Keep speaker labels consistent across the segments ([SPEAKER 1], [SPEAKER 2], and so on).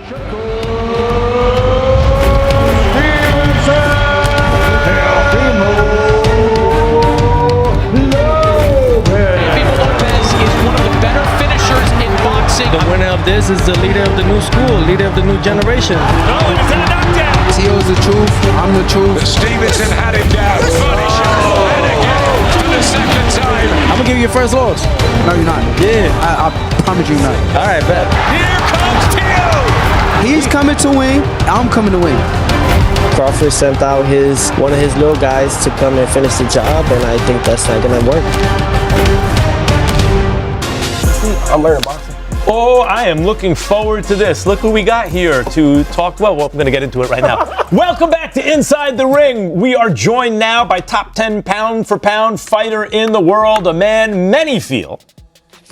[SPEAKER 1] The winner of this is the leader of the new school, leader of the new generation.
[SPEAKER 2] Oh, it's a knockdown.
[SPEAKER 3] T.O.'s the truth. I'm the truth.
[SPEAKER 2] Stevenson had him down. And again, for the second time.
[SPEAKER 1] I'm gonna give you your first loss.
[SPEAKER 3] No, you're not.
[SPEAKER 1] Yeah.
[SPEAKER 3] I promise you not.
[SPEAKER 1] All right, bet.
[SPEAKER 2] Here comes T.O.
[SPEAKER 3] He's coming to win. I'm coming to win.
[SPEAKER 4] Crawford sent out one of his little guys to come and finish the job, and I think that's not gonna work.
[SPEAKER 5] I'm learning boxing.
[SPEAKER 6] Oh, I am looking forward to this. Look who we got here to talk. Well, I'm going to get into it right now. Welcome back to Inside the Ring. We are joined now by top 10 pound-for-pound fighter in the world, a man many feel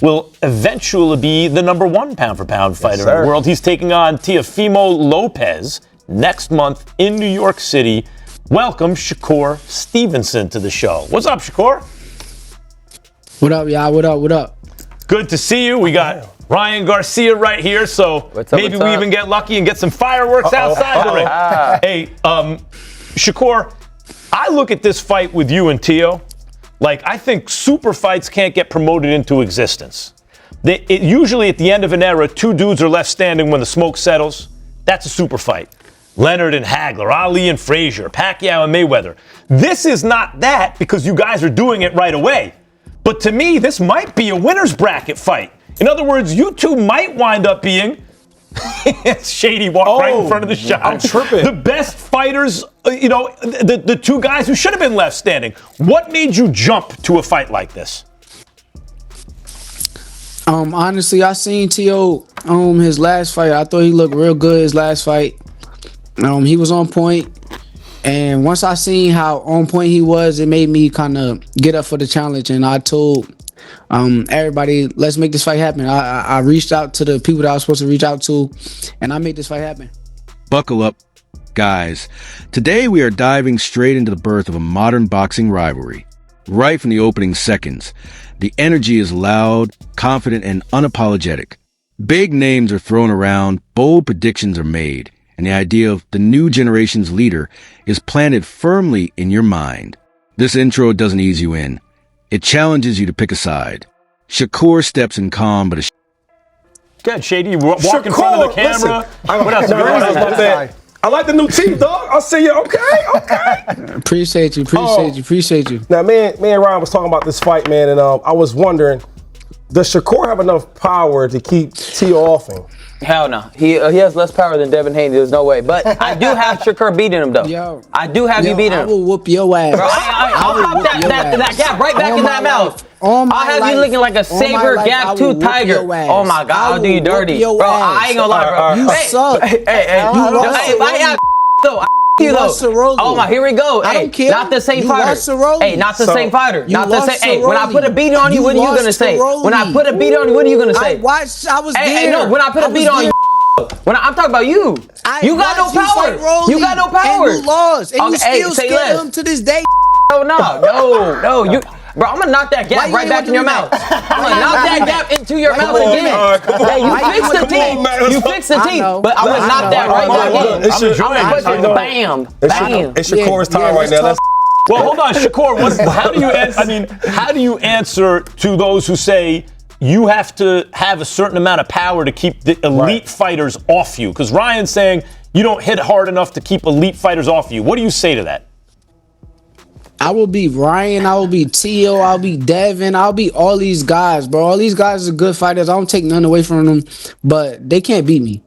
[SPEAKER 6] will eventually be the number one pound-for-pound fighter in the world. He's taking on Teofimo Lopez next month in New York City. Welcome, Shakur Stevenson, to the show. What's up, Shakur?
[SPEAKER 3] What up, y'all? What up? What up?
[SPEAKER 6] Good to see you. We got Ryan Garcia right here, so maybe we even get lucky and get some fireworks outside the ring. Hey, Shakur, I look at this fight with you and Tio, like I think super fights can't get promoted into existence. Usually at the end of an era, two dudes are left standing when the smoke settles. That's a super fight. Leonard and Hagler, Ali and Frazier, Pacquiao and Mayweather. This is not that because you guys are doing it right away. But to me, this might be a winner's bracket fight. In other words, you two might wind up being Shady walked right in front of the shot.
[SPEAKER 5] I'm tripping.
[SPEAKER 6] The best fighters, the two guys who should have been left standing. What made you jump to a fight like this?
[SPEAKER 3] Honestly, I seen T.O. His last fight. I thought he looked real good his last fight. He was on point. And once I seen how on point he was, it made me kind of get up for the challenge. And I told everybody, let's make this fight happen. I reached out to the people that I was supposed to reach out to, and I made this fight happen.
[SPEAKER 7] Buckle up, guys. Today we are diving straight into the birth of a modern boxing rivalry. Right from the opening seconds, the energy is loud, confident, and unapologetic. Big names are thrown around, bold predictions are made, and the idea of the new generation's leader is planted firmly in your mind. This intro doesn't ease you in. It challenges you to pick a side. Shakur steps in calm, but
[SPEAKER 6] Good, Shady. You walk in front of the camera. What else?
[SPEAKER 5] I like the new team, dog. I'll see you. Okay.
[SPEAKER 3] Appreciate you.
[SPEAKER 5] Now, me and Ryan was talking about this fight, man, and I was wondering, does Shakur have enough power to keep T.O. off him?
[SPEAKER 8] Hell no. He has less power than Devin Haney. There's no way. But I do have Shakur beating him, though. I do have you beating him.
[SPEAKER 3] I will whoop your ass.
[SPEAKER 8] Bro, I'll pop that gap right back in that mouth. I'll have you looking like a saber gap tooth tiger. Oh my God, I'll do you dirty. Bro, I ain't gonna lie, bro.
[SPEAKER 3] You suck.
[SPEAKER 8] Hey, if I have though, you though. Oh my, here we go.
[SPEAKER 3] I don't care.
[SPEAKER 8] Not the same fighter. Hey, not the same fighter. Not the same. Hey, when I put a beat on you, what are you gonna say? When I put a beat on you, what are you gonna say?
[SPEAKER 3] I was there.
[SPEAKER 8] Hey, no, when I put a beat on you. I'm talking about you. You got no power. You got no power.
[SPEAKER 3] And you lost. And you still scared him to this day.
[SPEAKER 8] No. Bro, I'm gonna knock that gap right back in your mouth. I'm gonna knock that gap into your mouth again. You fixed the teeth, but I'm gonna knock that right back in. Bam.
[SPEAKER 5] It's Shakur's time right now.
[SPEAKER 6] Well, hold on, Shakur. How do you answer to those who say you have to have a certain amount of power to keep the elite fighters off you? Because Ryan's saying you don't hit hard enough to keep elite fighters off you. What do you say to that?
[SPEAKER 3] I will be Ryan, I will be Tio, I'll be Devin, I'll be all these guys, bro. All these guys are good fighters. I don't take none away from them, but they can't beat me.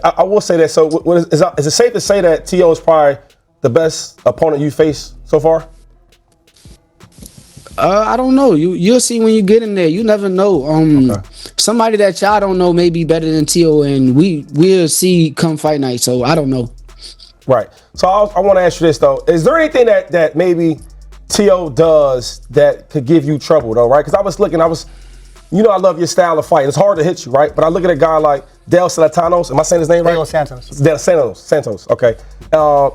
[SPEAKER 5] I will say that. So is it safe to say that Tio is probably the best opponent you face so far?
[SPEAKER 3] I don't know. You'll see when you get in there. You never know. Somebody that y'all don't know may be better than Tio, and we'll see come fight night. So I don't know.
[SPEAKER 5] Right. So I want to ask you this though: is there anything that maybe Tio does that could give you trouble though? Right? Because I was looking. I love your style of fight. It's hard to hit you, right? But I look at a guy like Del Santos. Am I saying his name right? Del Santos. Okay.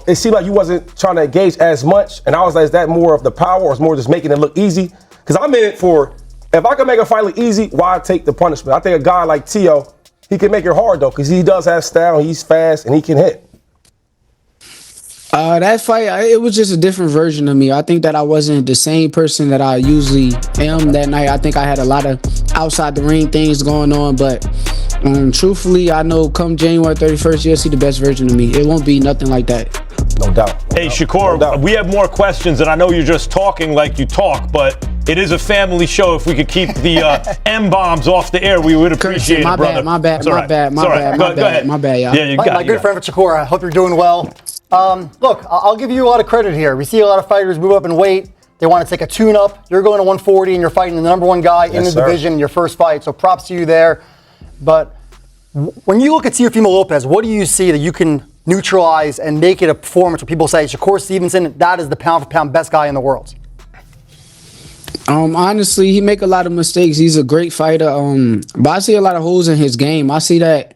[SPEAKER 5] It seemed like you wasn't trying to engage as much, and I was like, is that more of the power, or is more just making it look easy? Because I'm in it for, if I can make a fight look easy, why take the punishment? I think a guy like Tio, he can make it hard though, because he does have style. He's fast and he can hit.
[SPEAKER 3] That fight, it was just a different version of me. I think that I wasn't the same person that I usually am that night. I think I had a lot of outside the ring things going on, but truthfully, I know come January 31st, you'll see the best version of me. It won't be nothing like that.
[SPEAKER 5] No doubt.
[SPEAKER 6] Hey, Shakur, we have more questions, and I know you're just talking like you talk, but it is a family show. If we could keep the M-bombs off the air, we would appreciate it, brother.
[SPEAKER 3] My bad, y'all.
[SPEAKER 6] Yeah,
[SPEAKER 9] my good friend Shakur, I hope you're doing well. Look, I'll give you a lot of credit here. We see a lot of fighters move up in weight. They want to take a tune-up. You're going to 140, and you're fighting the number one guy in the division in your first fight, so props to you there. But when you look at Teofimo Lopez, what do you see that you can neutralize and make it a performance where people say, Shakur Stevenson, that is the pound-for-pound best guy in the world?
[SPEAKER 3] Honestly, he make a lot of mistakes. He's a great fighter. But I see a lot of holes in his game. I see that.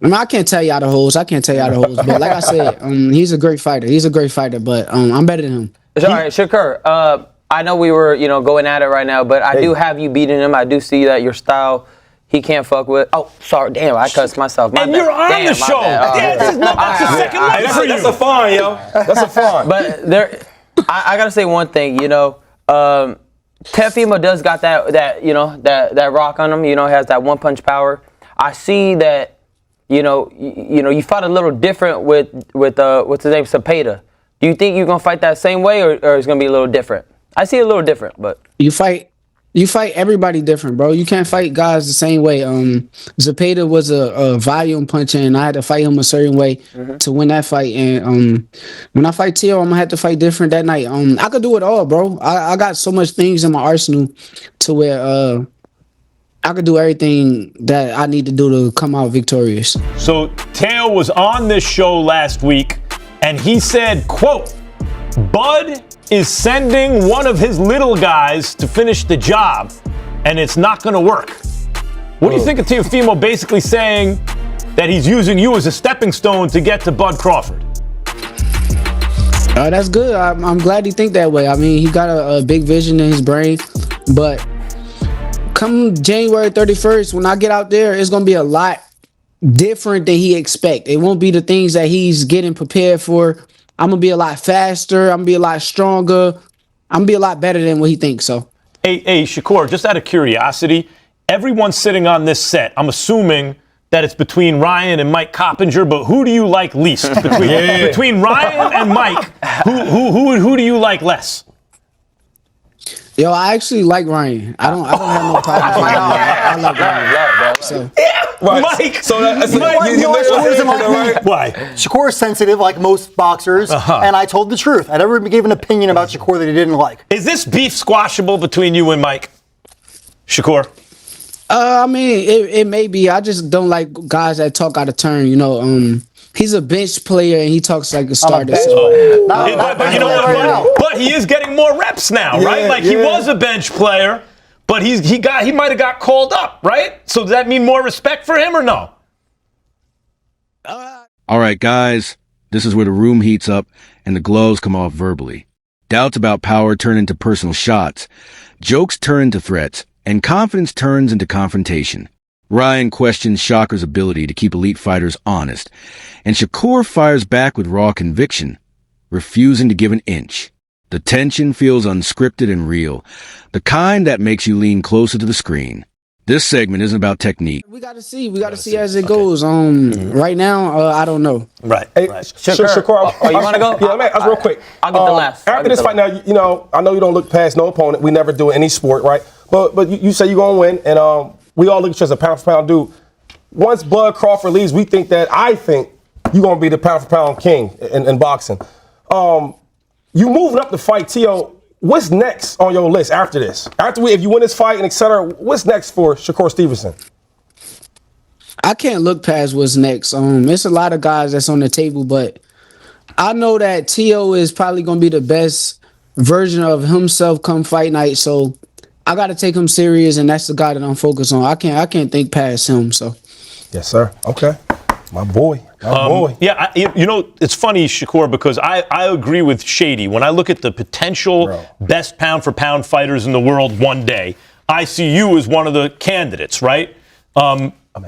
[SPEAKER 3] I can't tell you all the holes. But like I said, he's a great fighter. But I'm better than him.
[SPEAKER 8] All right, Shakur, I know we were, going at it right now, but I do have you beating him. I do see that your style, he can't fuck with. Oh, sorry, damn, I cussed myself.
[SPEAKER 6] And you're on the show. That's the second one for you.
[SPEAKER 5] That's a fine, yo. That's a fine.
[SPEAKER 8] But I gotta say one thing, Teofimo does got that rock on him. Has that one punch power. I see that. You fought a little different with what's his name, Cepeda. Do you think you're gonna fight that same way, or it's gonna be a little different? I see it a little different, but
[SPEAKER 3] you fight everybody different, bro. You can't fight guys the same way. Cepeda was a volume puncher, and I had to fight him a certain way to win that fight. And when I fight Teo, I'm gonna have to fight different that night. I could do it all, bro. I got so much things in my arsenal to where I could do everything that I need to do to come out victorious.
[SPEAKER 6] So Teo was on this show last week, and he said, quote, Bud is sending one of his little guys to finish the job, and it's not going to work. What do you think of Teofimo basically saying that he's using you as a stepping stone to get to Bud Crawford?
[SPEAKER 3] That's good. I'm glad he think that way. I mean, he got a big vision in his brain, but come January 31st, when I get out there, it's going to be a lot different than he expect. It won't be the things that he's getting prepared for. I'm going to be a lot faster. I'm going to be a lot stronger. I'm going to be a lot better than what he thinks. So,
[SPEAKER 6] Hey, Shakur, just out of curiosity, everyone sitting on this set, I'm assuming that it's between Ryan and Mike Coppinger, but who do you like least? Between Ryan and Mike, who do you like less?
[SPEAKER 3] Yo, I actually like Ryan. I don't have no problem with Ryan. I like Ryan. So.
[SPEAKER 5] Right.
[SPEAKER 6] Mike.
[SPEAKER 5] So that's
[SPEAKER 6] right? Why?
[SPEAKER 9] Shakur is sensitive, like most boxers, and I told the truth. I never gave an opinion about Shakur that he didn't like.
[SPEAKER 6] Is this beef squashable between you and Mike? Shakur?
[SPEAKER 3] I mean, it may be. I just don't like guys that talk out of turn. He's a bench player and he talks like a starter.
[SPEAKER 6] But you know what? But he is getting more reps now, right? Like he was a bench player, but he might have got called up, right? So does that mean more respect for him or no?
[SPEAKER 7] All right, guys, this is where the room heats up and the gloves come off verbally. Doubts about power turn into personal shots. Jokes turn into threats, and confidence turns into confrontation. Ryan questions Shocker's ability to keep elite fighters honest, and Shakur fires back with raw conviction, refusing to give an inch. The tension feels unscripted and real, the kind that makes you lean closer to the screen. This segment isn't about technique.
[SPEAKER 3] We gotta see as it goes. Right now, I don't know.
[SPEAKER 6] Right.
[SPEAKER 5] Hey, Shakur,
[SPEAKER 8] you want to go?
[SPEAKER 5] Yeah, man, real quick.
[SPEAKER 8] I'll get the last.
[SPEAKER 5] After this fight, now, I know you don't look past no opponent. We never do any sport, right? But you say you're gonna win, and we all look at you as a pound for pound dude. Once Bud Crawford leaves, I think you're gonna be the pound for pound king in boxing. You moving up to fight Teo. What's next on your list after this? If you win this fight and et cetera, what's next for Shakur Stevenson?
[SPEAKER 3] I can't look past what's next. It's a lot of guys that's on the table, but I know that Teo is probably gonna be the best version of himself come fight night. So I got to take him serious, and that's the guy that I'm focused on. I can't think past him. So,
[SPEAKER 5] yes, sir. Okay, my boy.
[SPEAKER 6] Yeah, it's funny, Shakur, because I agree with Shady. When I look at the potential best pound for pound fighters in the world one day, I see you as one of the candidates, right?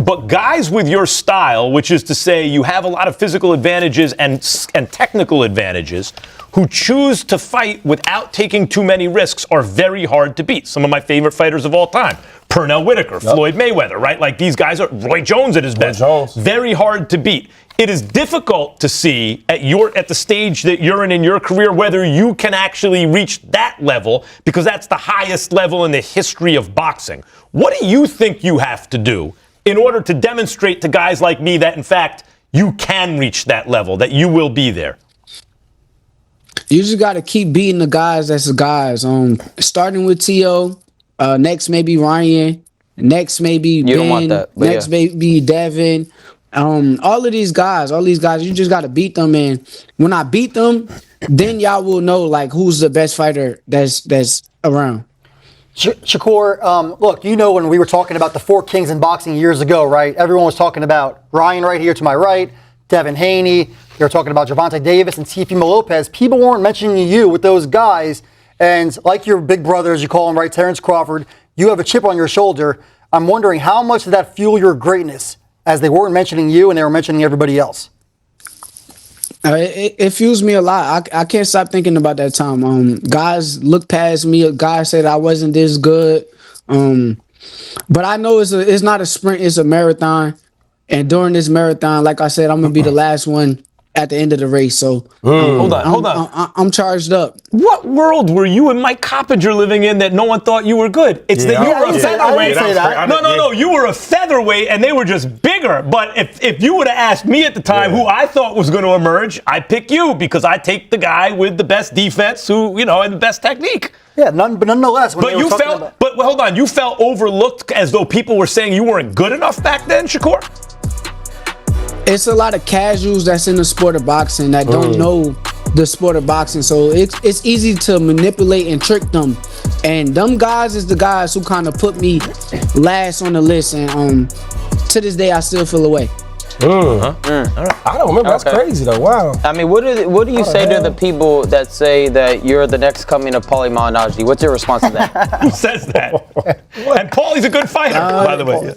[SPEAKER 6] But guys with your style, which is to say you have a lot of physical advantages and technical advantages, who choose to fight without taking too many risks are very hard to beat. Some of my favorite fighters of all time. Pernell Whitaker, Floyd Mayweather, right? Like these guys are Roy Jones at his best. Very hard to beat. It is difficult to see at the stage that you're in your career whether you can actually reach that level, because that's the highest level in the history of boxing. What do you think you have to do in order to demonstrate to guys like me that in fact you can reach that level, that you will be there?
[SPEAKER 3] You just got to keep beating the guys that's the guys. Starting with T.O., next maybe Ryan, next maybe Ben,
[SPEAKER 8] don't want that,
[SPEAKER 3] next maybe Devin. All of these guys, you just got to beat them. And when I beat them, then y'all will know like who's the best fighter that's around.
[SPEAKER 9] Shakur, look, you know when we were talking about the four kings in boxing years ago, right? Everyone was talking about Ryan right here to my right, Devin Haney. They were talking about Gervonta Davis and Teofimo Lopez. People weren't mentioning you with those guys. And like your big brother, as you call him, right, Terrence Crawford, you have a chip on your shoulder. I'm wondering how much did that fuel your greatness as they weren't mentioning you and they were mentioning everybody else?
[SPEAKER 3] It fuels me a lot. I can't stop thinking about that time. Guys look past me. Guys said I wasn't this good. But I know it's not a sprint. It's a marathon. And during this marathon, like I said, I'm going to be the last one at the end of the race. So
[SPEAKER 6] hold on.
[SPEAKER 3] I'm charged up.
[SPEAKER 6] What world were you and Mike Coppinger living in that no one thought you were good? It's that you were a featherweight. No. You were a featherweight and they were just bigger. But if you would have asked me at the time who I thought was going to emerge, I'd pick you because I take the guy with the best defense and the best technique.
[SPEAKER 9] Yeah, but nonetheless.
[SPEAKER 6] But hold on. You felt overlooked as though people were saying you weren't good enough back then, Shakur?
[SPEAKER 3] It's a lot of casuals that's in the sport of boxing that don't know the sport of boxing. So it's easy to manipulate and trick them. And them guys is the guys who kind of put me last on the list. And to this day, I still feel away.
[SPEAKER 5] All right. I don't remember. That's crazy, though. Wow.
[SPEAKER 8] I mean, what do you say to the people that say that you're the next coming of Paulie Malignaggi? What's your response to that?
[SPEAKER 6] Who says that? And Paulie's a good fighter, by the way.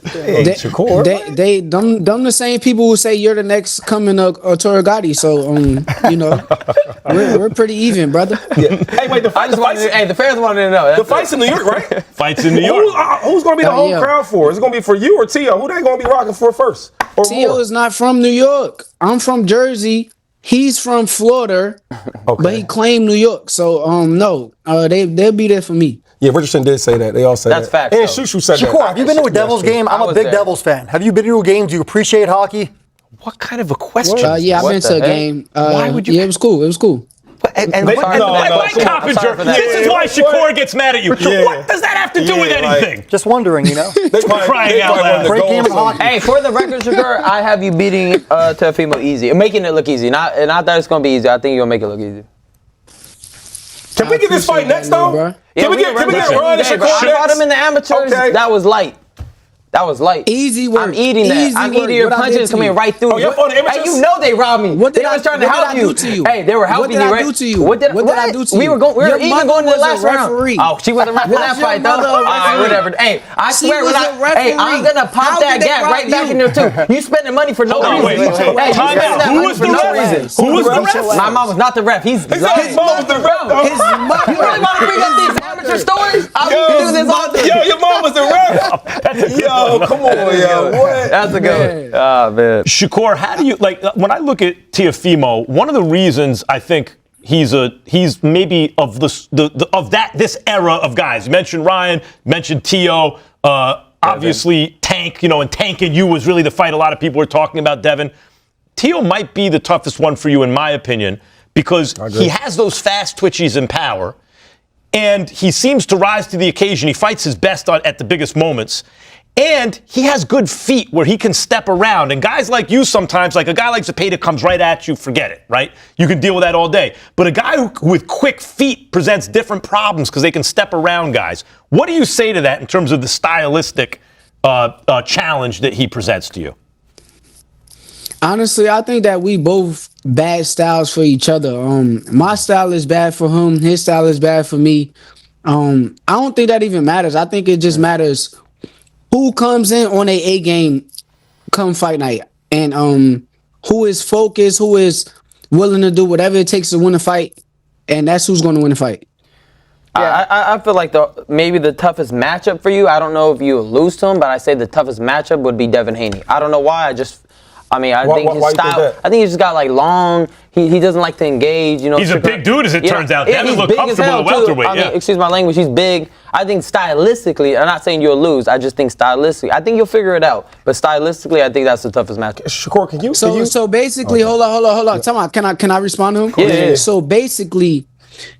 [SPEAKER 3] Them the same people who say you're the next coming of Arturo Gatti. So, we're pretty even, brother.
[SPEAKER 5] Yeah. Hey, wait, the fans
[SPEAKER 8] wanted to know.
[SPEAKER 5] The fight's in New York, right?
[SPEAKER 6] Fights in New York.
[SPEAKER 5] Who's going to be the home crowd for? Is it going to be for you or T.O.? Who they going to be rocking for first?
[SPEAKER 3] T.O. is not from New York. I'm from Jersey. He's from Florida, but he claimed New York. So, no, they'll be there for me.
[SPEAKER 5] Yeah, Richardson did say that. They all said
[SPEAKER 8] that's
[SPEAKER 5] that.
[SPEAKER 8] That's
[SPEAKER 5] facts. And Shushu said that.
[SPEAKER 9] Shakur, have you been to a Devils game? I'm a big Devils fan. Have you been to a game? Do you appreciate hockey?
[SPEAKER 6] What kind of a question?
[SPEAKER 3] Yeah, I've been to a game.
[SPEAKER 6] Why would you?
[SPEAKER 3] Yeah, it was cool.
[SPEAKER 6] Mike Coppinger, this is why Shakur gets mad at you.
[SPEAKER 5] Yeah.
[SPEAKER 6] What does that have to do with anything?
[SPEAKER 9] Just wondering,
[SPEAKER 5] They
[SPEAKER 6] crying out loud.
[SPEAKER 9] Great game of hockey.
[SPEAKER 8] Hey, for the record, Shakur, I have you beating Teofimo easy. Making it look easy. Not that it's going to be easy. I think you're going to make it look easy.
[SPEAKER 5] Can we get this fight next, though? Can we get Ryan and Shakur next?
[SPEAKER 8] I fought him in the amateurs.
[SPEAKER 5] Okay.
[SPEAKER 8] That was light. Easy work. I'm eating that. I'm eating your punches coming right through.
[SPEAKER 5] Oh, you're on the amateurs?
[SPEAKER 8] Hey, you know they robbed me.
[SPEAKER 3] What did
[SPEAKER 8] I was trying to help you? Hey, they were helping
[SPEAKER 3] you,
[SPEAKER 8] right?
[SPEAKER 3] What did I do to you?
[SPEAKER 8] What did I do to you? We were even going to the last round. Oh, she was a ref in that fight, though. All right, whatever. Hey, I swear, I'm gonna pop that gap right back in there too. You spending money for no reason. Hey,
[SPEAKER 6] time out. Who was the ref? Who was the ref?
[SPEAKER 8] My mom was not the ref. His mom
[SPEAKER 5] was the ref.
[SPEAKER 8] You really want to bring up these amateur stories? I'll do this all day.
[SPEAKER 5] Yo, your mom was the ref. Yo, come on. What?
[SPEAKER 8] That's a good one. Oh, man.
[SPEAKER 6] Shakur, how do you when I look at Teofimo, one of the reasons I think he's maybe of this era of guys. You mentioned Ryan, mentioned T.O., obviously Tank, and Tank and you was really the fight a lot of people were talking about, Devin. T.O. might be the toughest one for you in my opinion because he has those fast twitchies and power and he seems to rise to the occasion. He fights his best at the biggest moments. And he has good feet where he can step around. And guys like you sometimes, like a guy like Zepeda comes right at you, forget it, right? You can deal with that all day. But a guy with quick feet presents different problems because they can step around guys. What do you say to that in terms of the stylistic challenge that he presents to you?
[SPEAKER 3] Honestly, I think that we both bad styles for each other. My style is bad for him. His style is bad for me. I don't think that even matters. I think it just matters who comes in on a game come fight night, and who is focused, who is willing to do whatever it takes to win a fight, and that's who's going to win the fight.
[SPEAKER 8] I feel like maybe the toughest matchup for you. I don't know if you lose to him, but I say the toughest matchup would be Devin Haney. I don't know why. I think his style. I think he just got like long. He doesn't like to engage. You know,
[SPEAKER 6] he's a big dude, as it turns out. Devin looked comfortable at welterweight.
[SPEAKER 8] Excuse my language. He's big. I think stylistically, I'm not saying you'll lose. I just think stylistically, I think you'll figure it out. But stylistically, I think that's the toughest matchup.
[SPEAKER 5] Shakur, can you?
[SPEAKER 3] So basically, hold on. Tell me, can I respond to him?
[SPEAKER 8] Yeah.
[SPEAKER 3] So basically,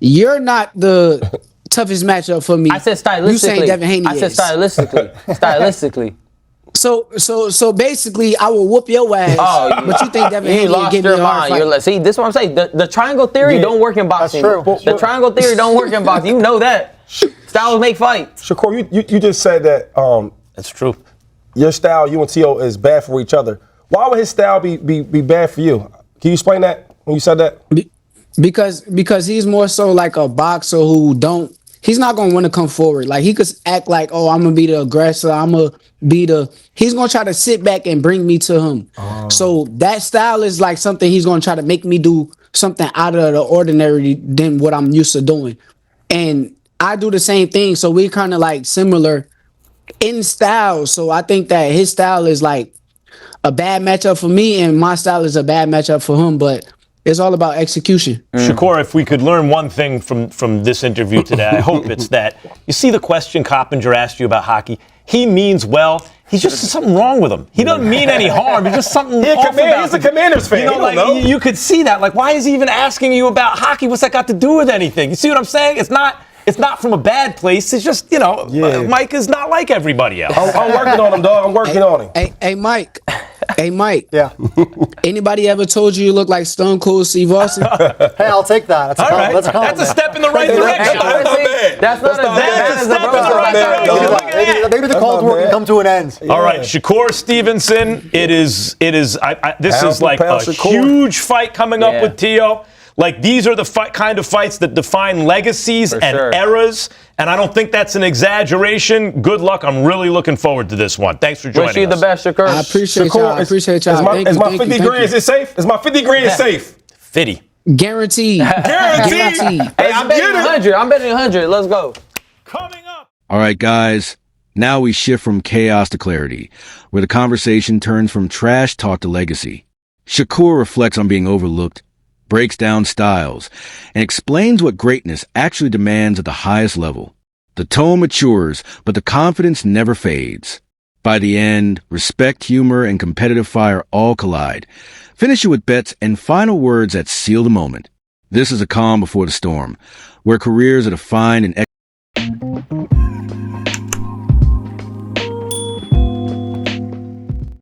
[SPEAKER 3] you're not the toughest matchup for me.
[SPEAKER 8] I said stylistically.
[SPEAKER 3] You saying Devin Haney
[SPEAKER 8] I said
[SPEAKER 3] is.
[SPEAKER 8] stylistically.
[SPEAKER 3] So basically, I will whoop your ass. But you think Devin Haney will give me a hard fight?
[SPEAKER 8] See, this is what I'm saying. The triangle theory don't work in boxing.
[SPEAKER 9] That's true.
[SPEAKER 8] The triangle theory don't work in boxing. You know that. Styles make fights.
[SPEAKER 5] Shakur, you just said that
[SPEAKER 6] that's true.
[SPEAKER 5] Your style, you and T.O., is bad for each other. Why would his style be bad for you? Can you explain that when you said that?
[SPEAKER 3] Because he's more so like a boxer who he's not gonna want to come forward. Like he could act like, oh, I'm gonna be the aggressor. He's gonna try to sit back and bring me to him. So that style is like something he's gonna try to make me do something out of the ordinary than what I'm used to doing. And I do the same thing. So we're kind of like similar in style. So I think that his style is like a bad matchup for me, and my style is a bad matchup for him. But it's all about execution.
[SPEAKER 6] Shakur, if we could learn one thing from this interview today, I hope it's that. You see the question Coppinger asked you about hockey? He means well. He's just something wrong with him. He doesn't mean any harm. He's just something off about him.
[SPEAKER 5] He's a Commanders fan.
[SPEAKER 6] You know, you could see that. Like, why is he even asking you about hockey? What's that got to do with anything? You see what I'm saying? It's not from a bad place. It's just, Mike is not like everybody else.
[SPEAKER 5] I'm working on him, dog. I'm working on him.
[SPEAKER 3] Hey, Mike. Hey, Mike.
[SPEAKER 9] Yeah.
[SPEAKER 3] Anybody ever told you look like Stone Cold Steve Austin?
[SPEAKER 9] Hey, I'll take that.
[SPEAKER 6] That's a step in the right direction.
[SPEAKER 8] That's not
[SPEAKER 6] a step in the right direction.
[SPEAKER 9] Maybe the cold war can come to an end.
[SPEAKER 6] All right, Shakur Stevenson. This is like a huge fight coming up with T.O. Like, these are the kind of fights that define legacies and eras, and I don't think that's an exaggeration. Good luck. I'm really looking forward to this one. Thanks for joining us.
[SPEAKER 8] Wish you the best, Shakur.
[SPEAKER 3] I appreciate y'all.
[SPEAKER 5] Is my 50 grand, is it safe? Is my 50 grand safe?
[SPEAKER 6] 50.
[SPEAKER 3] Guaranteed.
[SPEAKER 5] Guaranteed.
[SPEAKER 8] Hey, I'm betting 100. I'm betting 100. Let's go.
[SPEAKER 6] Coming up.
[SPEAKER 7] All right, guys. Now we shift from chaos to clarity, where the conversation turns from trash talk to legacy. Shakur reflects on being overlooked, breaks down styles, and explains what greatness actually demands at the highest level. The tone matures, but the confidence never fades. By the end, respect, humor, and competitive fire all collide. Finish it with bets and final words that seal the moment. This is a calm before the storm, where careers are defined and